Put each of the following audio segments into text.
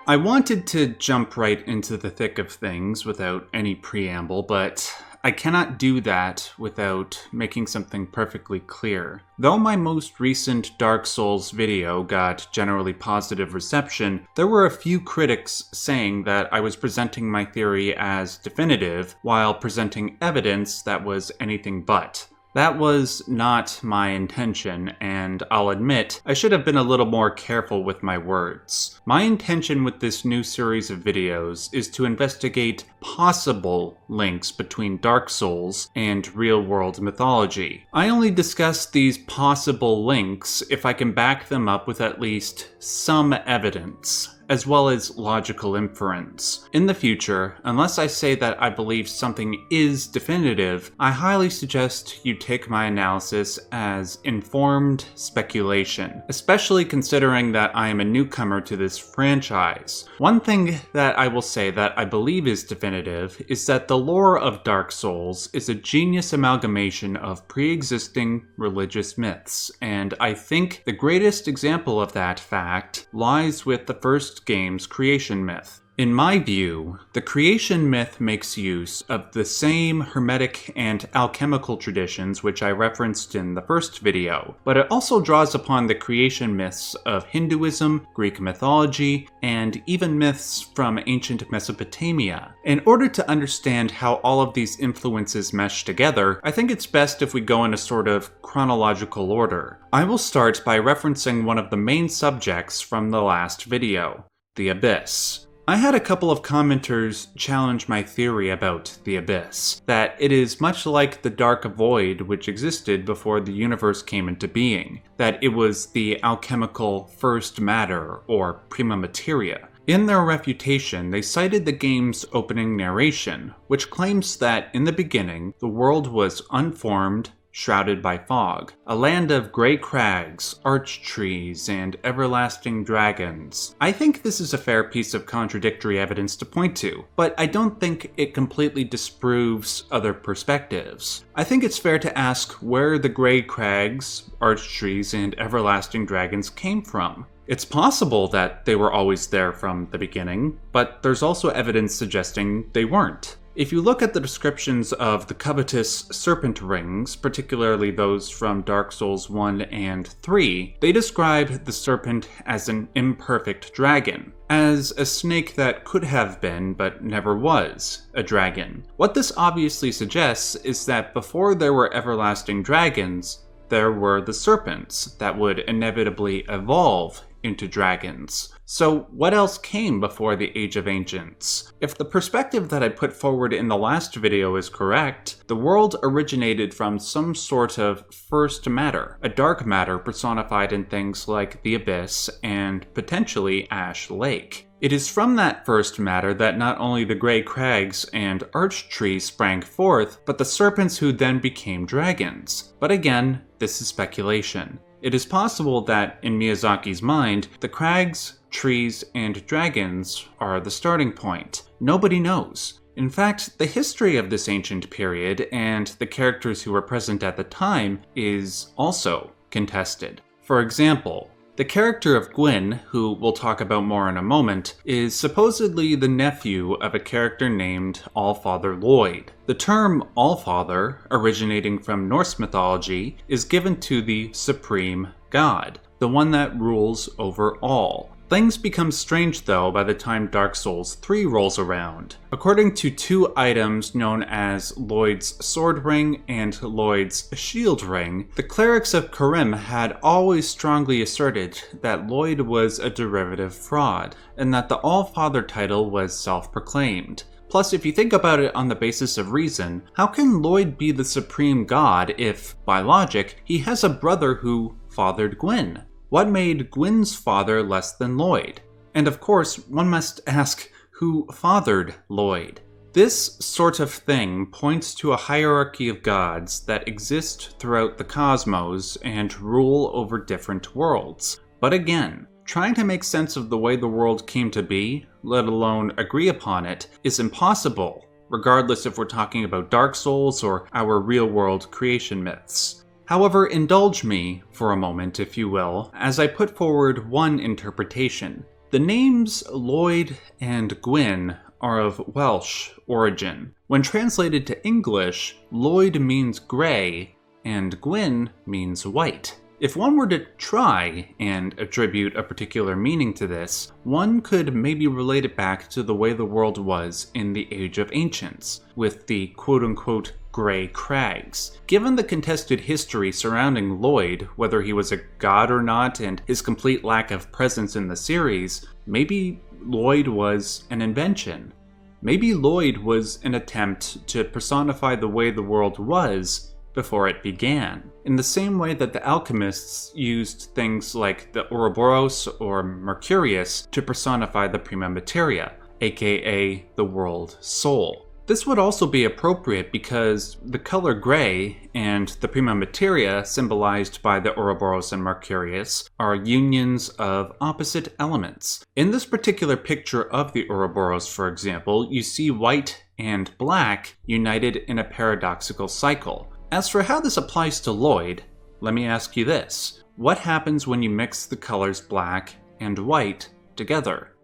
I wanted to jump right into the thick of things without any preamble, but I cannot do that without making something perfectly clear. Though my most recent Dark Souls video got generally positive reception, there were a few critics saying that I was presenting my theory as definitive while presenting evidence that was anything but. That was not my intention, and I'll admit, I should have been a little more careful with my words. My intention with this new series of videos is to investigate possible links between Dark Souls and real-world mythology. I only discuss these possible links if I can back them up with at least some evidence, as well as logical inference. In the future, unless I say that I believe something is definitive, I highly suggest you take my analysis as informed speculation, especially considering that I am a newcomer to this franchise. One thing that I will say that I believe is definitive is that the lore of Dark Souls is a genius amalgamation of pre-existing religious myths, and I think the greatest example of that fact lies with the first game's creation myth. In my view, the creation myth makes use of the same hermetic and alchemical traditions which I referenced in the first video, but it also draws upon the creation myths of Hinduism, Greek mythology, and even myths from ancient Mesopotamia. In order to understand how all of these influences mesh together, I think it's best if we go in a sort of chronological order. I will start by referencing one of the main subjects from the last video, the Abyss. I had a couple of commenters challenge my theory about the Abyss, that it is much like the dark void which existed before the universe came into being, that it was the alchemical first matter, or PRIMA MATERIA. In their refutation, they cited the game's opening narration, which claims that in the beginning, the world was unformed, shrouded by fog, a land of grey crags, arch trees, and everlasting dragons. I think this is a fair piece of contradictory evidence to point to, but I don't think it completely disproves other perspectives. I think it's fair to ask where the grey crags, arch trees, and everlasting dragons came from. It's possible that they were always there from the beginning, but there's also evidence suggesting they weren't. If you look at the descriptions of the covetous serpent rings, particularly those from Dark Souls 1 and 3, they describe the serpent as an imperfect dragon, as a snake that could have been, but never was, a dragon. What this obviously suggests is that before there were everlasting dragons, there were the serpents that would inevitably evolve into dragons. So what else came before the Age of Ancients? If the perspective that I put forward in the last video is correct, the world originated from some sort of first matter, a dark matter personified in things like the Abyss and potentially Ash Lake. It is from that first matter that not only the grey crags and arch trees sprang forth, but the serpents who then became dragons. But again, this is speculation. It is possible that, in Miyazaki's mind, the crags, trees, and dragons are the starting point. Nobody knows. In fact, the history of this ancient period and the characters who were present at the time is also contested. For example, the character of GWYN, who we'll talk about more in a moment, is supposedly the nephew of a character named ALLFATHER LLOYD. The term Allfather, originating from Norse mythology, is given to the supreme god, the one that rules over all. Things become strange though by the time Dark Souls 3 rolls around. According to two items known as LLOYD's Sword Ring and LLOYD's Shield Ring, the clerics of Carim had always strongly asserted that LLOYD was a derivative fraud, and that the Allfather title was self-proclaimed. Plus, if you think about it on the basis of reason, how can LLOYD be the supreme god if, by logic, he has a brother who fathered GWYN? What made GWYN's father less than LLOYD? And of course, one must ask, who fathered LLOYD? This sort of thing points to a hierarchy of gods that exist throughout the cosmos and rule over different worlds. But again, trying to make sense of the way the world came to be, let alone agree upon it, is impossible, regardless if we're talking about Dark Souls or our real-world creation myths. However, indulge me for a moment, if you will, as I put forward one interpretation. The names LLOYD and GWYN are of Welsh origin. When translated to English, LLOYD means grey and GWYN means white. If one were to try and attribute a particular meaning to this, one could maybe relate it back to the way the world was in the Age of Ancients, with the quote-unquote grey crags. Given the contested history surrounding LLOYD, whether he was a god or not, and his complete lack of presence in the series, maybe LLOYD was an invention. Maybe LLOYD was an attempt to personify the way the world was before it began, in the same way that the alchemists used things like the Ouroboros or Mercurius to personify the Prima Materia, aka the world soul. This would also be appropriate because the color gray and the Prima Materia, symbolized by the Ouroboros and Mercurius, are unions of opposite elements. In this particular picture of the Ouroboros, for example, you see white and black united in a paradoxical cycle. As for how this applies to LLOYD, let me ask you this. What happens when you mix the colors black and white together?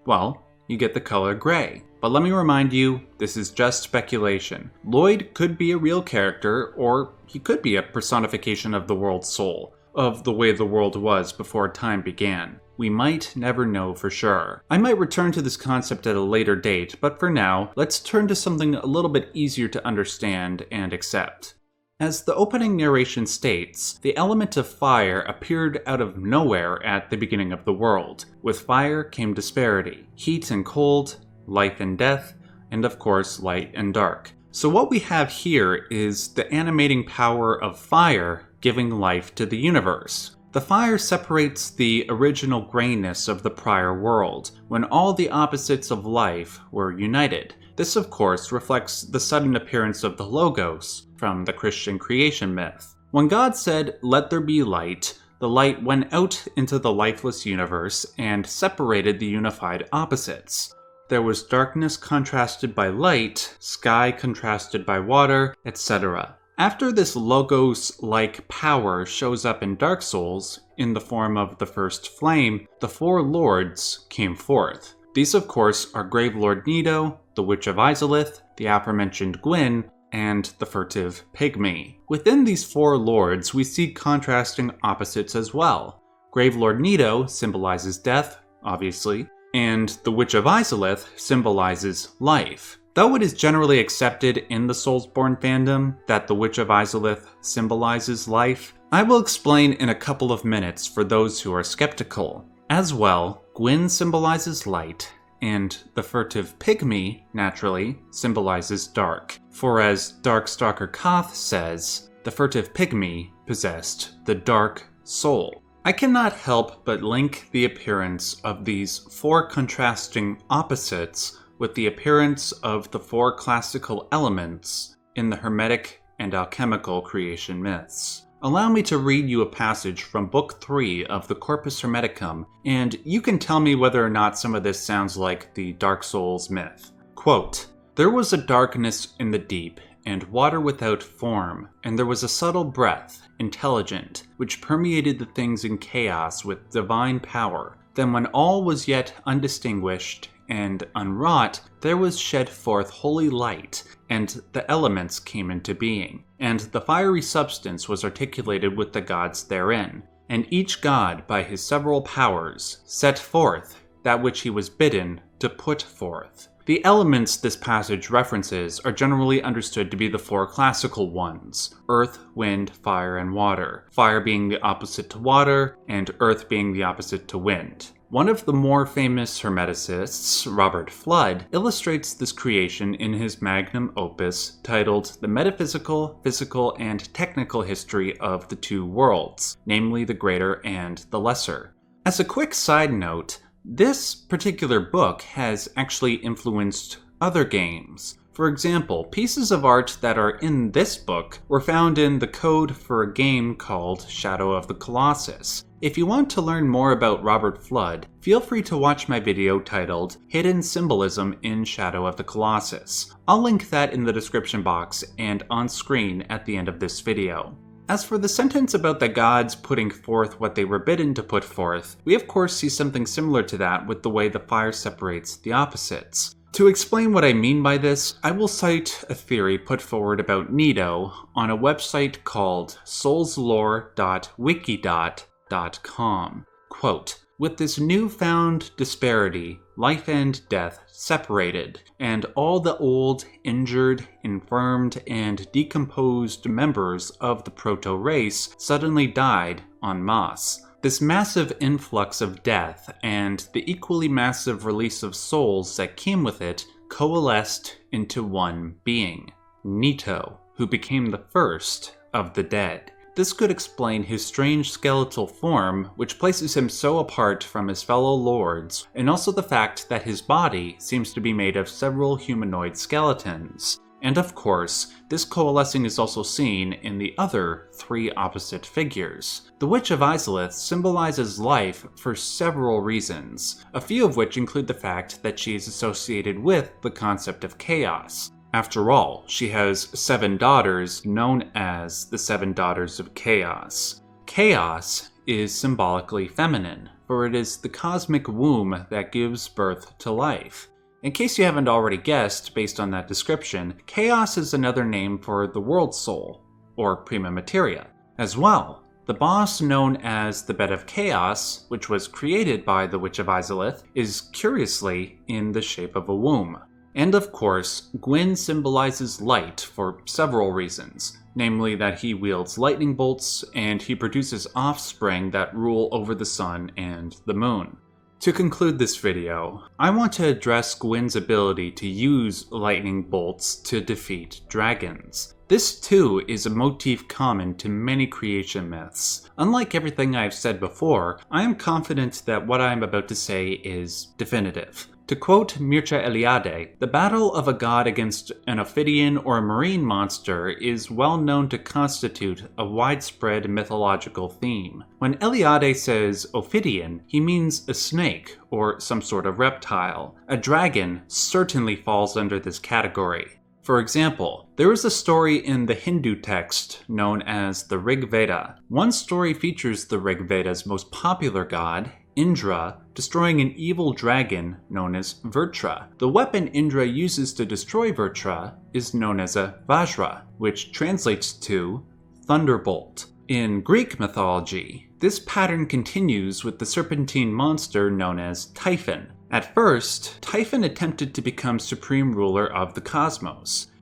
Well, you get the color gray. But let me remind you, this is just speculation. LLOYD could be a real character, or he could be a personification of the world's soul, of the way the world was before time began. We might never know for sure. I might return to this concept at a later date, but for now, let's turn to something a little bit easier to understand and accept. As the opening narration states, the element of fire appeared out of nowhere at the beginning of the world. With fire came disparity, heat and cold, life and death, and of course light and dark. So what we have here is the animating power of fire giving life to the universe. The fire separates the original grayness of the prior world, when all the opposites of life were united. This, of course, reflects the sudden appearance of the Logos from the Christian creation myth. When God said, "Let there be light," the light went out into the lifeless universe and separated the unified opposites. There was darkness contrasted by light, sky contrasted by water, etc. After this Logos-like power shows up in Dark Souls, in the form of the first flame, the four lords came forth. These, of course, are Gravelord Nito, the Witch of Izalith, the aforementioned GWYN, and the furtive Pygmy. Within these four lords, we see contrasting opposites as well. Gravelord Nito symbolizes death, obviously, and the Witch of Izalith symbolizes life. Though it is generally accepted in the Soulsborne fandom that the Witch of Izalith symbolizes life, I will explain in a couple of minutes for those who are skeptical. As well, GWYN symbolizes light, and the furtive Pygmy, naturally, symbolizes dark. For as Darkstalker Koth says, the furtive Pygmy possessed the dark soul. I cannot help but link the appearance of these four contrasting opposites with the appearance of the four classical elements in the Hermetic and alchemical creation myths. Allow me to read you a passage from Book 3 of the Corpus Hermeticum, and you can tell me whether or not some of this sounds like the Dark Souls myth. Quote, "There was a darkness in the deep, and water without form, and there was a subtle breath, intelligent, which permeated the things in chaos with divine power. Then when all was yet undistinguished and unwrought, there was shed forth holy light, and the elements came into being. And the fiery substance was articulated with the gods therein. And each god, by his several powers, set forth that which he was bidden to put forth." The elements this passage references are generally understood to be the four classical ones: earth, wind, fire, and water. Fire being the opposite to water, and earth being the opposite to wind. One of the more famous Hermeticists, Robert Fludd, illustrates this creation in his magnum opus titled The Metaphysical, Physical, and Technical History of the Two Worlds, namely the Greater and the Lesser. As a quick side note, this particular book has actually influenced other games. For example, pieces of art that are in this book were found in the code for a game called Shadow of the Colossus. If you want to learn more about Robert Fludd, feel free to watch my video titled Hidden Symbolism in Shadow of the Colossus. I'll link that in the description box and on screen at the end of this video. As for the sentence about the gods putting forth what they were bidden to put forth, we of course see something similar to that with the way the fire separates the opposites. To explain what I mean by this, I will cite a theory put forward about Nido on a website called soulslore.wiki.com. Quote, "With this newfound disparity, life and death separated, and all the old, injured, infirmed, and decomposed members of the proto-race suddenly died en masse. This massive influx of death and the equally massive release of souls that came with it coalesced into one being, Nito, who became the first of the dead. This could explain his strange skeletal form, which places him so apart from his fellow lords, and also the fact that his body seems to be made of several humanoid skeletons. And of course, this coalescing is also seen in the other three opposite figures. The Witch of Izalith symbolizes life for several reasons, a few of which include the fact that she is associated with the concept of chaos. After all, she has 7 daughters known as the 7 Daughters of Chaos. Chaos is symbolically feminine, for it is the cosmic womb that gives birth to life. In case you haven't already guessed based on that description, chaos is another name for the world soul, or PRIMA MATERIA. As well, the boss known as the Bed of Chaos, which was created by the Witch of Izalith, is curiously in the shape of a womb. And of course, GWYN symbolizes light for several reasons, namely that he wields lightning bolts and he produces offspring that rule over the sun and the moon. To conclude this video, I want to address GWYN's ability to use lightning bolts to defeat dragons. This too is a motif common to many creation myths. Unlike everything I've said before, I am confident that what I am about to say is definitive. To quote Mircea Eliade, the battle of a god against an Ophidian or a marine monster is well known to constitute a widespread mythological theme. When Eliade says Ophidian, he means a snake or some sort of reptile. A dragon certainly falls under this category. For example, there is a story in the Hindu text known as the Rig Veda. One story features the Rig Veda's most popular god, Indra, destroying an evil dragon known as Vrtra. The weapon Indra uses to destroy Vrtra is known as a Vajra, which translates to thunderbolt. In Greek mythology, this pattern continues with the serpentine monster known as Typhon. At first, Typhon attempted to become supreme ruler of the cosmos,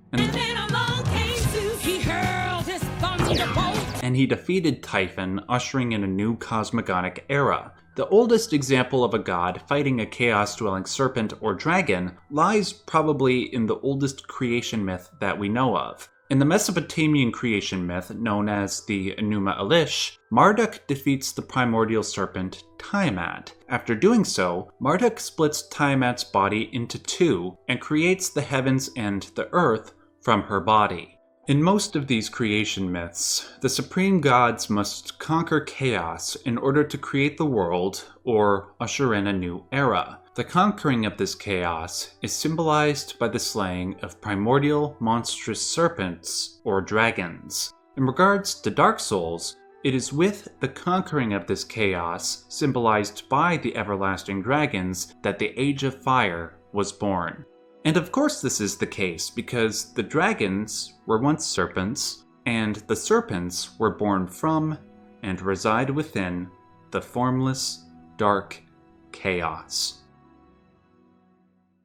and he defeated Typhon, ushering in a new cosmogonic era. The oldest example of a god fighting a chaos-dwelling serpent or dragon lies probably in the oldest creation myth that we know of. In the Mesopotamian creation myth known as the Enuma Elish, Marduk defeats the primordial serpent Tiamat. After doing so, Marduk splits Tiamat's body into 2 and creates the heavens and the earth from her body. In most of these creation myths, the supreme gods must conquer chaos in order to create the world or usher in a new era. The conquering of this chaos is symbolized by the slaying of primordial monstrous serpents or dragons. In regards to Dark Souls, it is with the conquering of this chaos, symbolized by the everlasting dragons, that the Age of Fire was born. And of course this is the case because the dragons were once serpents, and the serpents were born from and reside within the formless, dark chaos.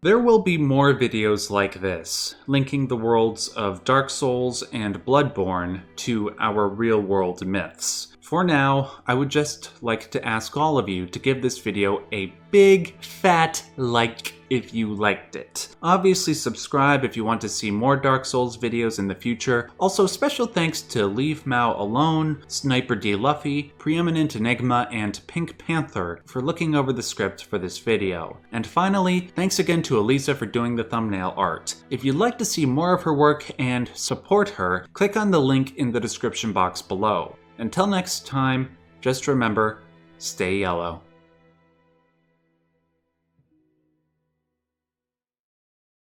There will be more videos like this, linking the worlds of Dark Souls and Bloodborne to our real-world myths. For now, I would just like to ask all of you to give this video a big, fat like if you liked it. Obviously subscribe if you want to see more Dark Souls videos in the future. Also, special thanks to Leave Mao Alone, Sniper D. Luffy, Preeminent Enigma, and Pink Panther for looking over the script for this video. And finally, thanks again to Elisa for doing the thumbnail art. If you'd like to see more of her work and support her, click on the link in the description box below. Until next time, just remember, stay yellow.